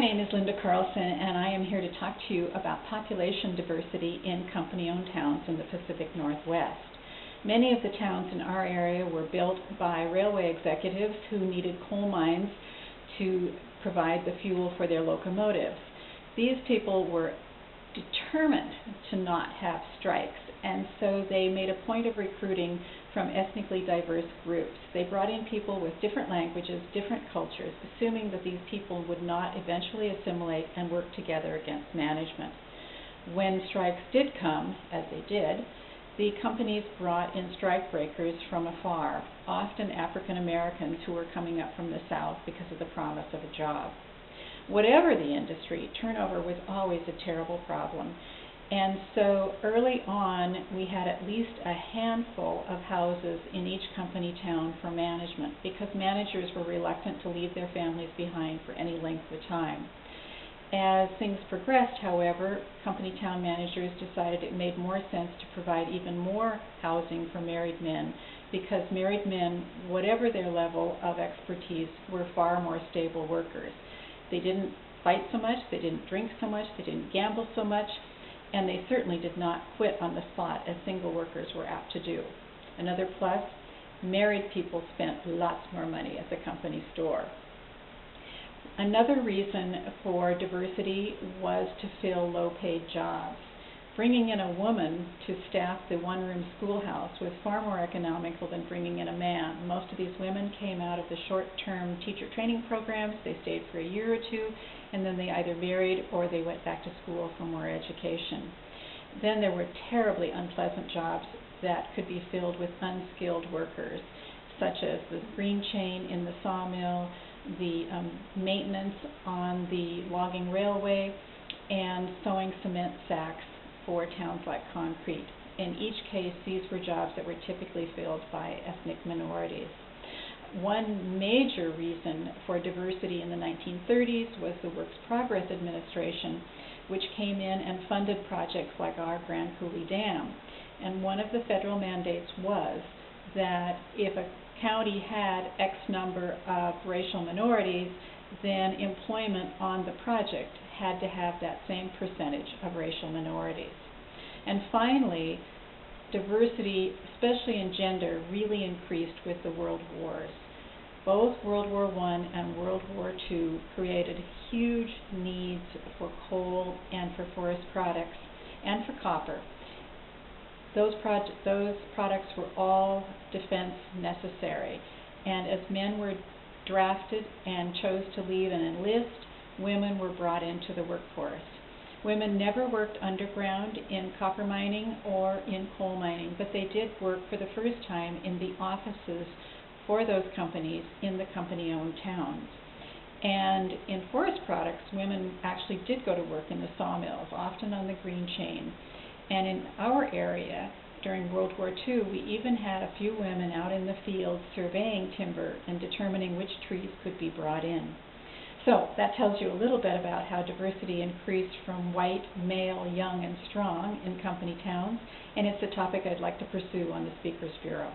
name is Linda Carlson, and I am here to talk to you about population diversity in company-owned towns in the Pacific Northwest. Many of the towns in our area were built by railway executives who needed coal mines to provide the fuel for their locomotives. These people were determined to not have strikes, and so they made a point of recruiting from ethnically diverse groups. They brought in people with different languages, different cultures, assuming that these people would not eventually assimilate and work together against management. When strikes did come, as they did, the companies brought in strike breakers from afar, often African Americans who were coming up from the South because of the promise of a job. Whatever the industry, turnover was always a terrible problem. And so early on, we had at least a handful of houses in each company town for management because managers were reluctant to leave their families behind for any length of time. As things progressed, however, company town managers decided it made more sense to provide even more housing for married men because married men, whatever their level of expertise, were far more stable workers. They didn't fight so much, they didn't drink so much, they didn't gamble so much, and they certainly did not quit on the spot as single workers were apt to do. Another plus, married people spent lots more money at the company store. Another reason for diversity was to fill low-paid jobs. Bringing in a woman to staff the one-room schoolhouse was far more economical than bringing in a man. Most of these women came out of the short-term teacher training programs. They stayed for a year or two, and then they either married or they went back to school for more education. Then there were terribly unpleasant jobs that could be filled with unskilled workers, such as the green chain in the sawmill, the maintenance on the logging railway, and sewing cement sacks for towns like Concrete. In each case, these were jobs that were typically filled by ethnic minorities. One major reason for diversity in the 1930s was the Works Progress Administration, which came in and funded projects like our Grand Coulee Dam. And one of the federal mandates was that if a county had X number of racial minorities, then employment on the project had to have that same percentage of racial minorities. And finally, diversity, especially in gender, really increased with the World Wars. Both World War I and World War II created huge needs for coal and for forest products and for copper. Those products were all defense necessary, and as men were drafted and chose to leave and enlist, women were brought into the workforce. Women never worked underground in copper mining or in coal mining, but they did work for the first time in the offices for those companies in the company-owned towns. And in forest products, women actually did go to work in the sawmills, often on the green chain. And in our area, during World War II, we even had a few women out in the field surveying timber and determining which trees could be brought in. So that tells you a little bit about how diversity increased from white, male, young, and strong in company towns, and it's a topic I'd like to pursue on the Speakers Bureau.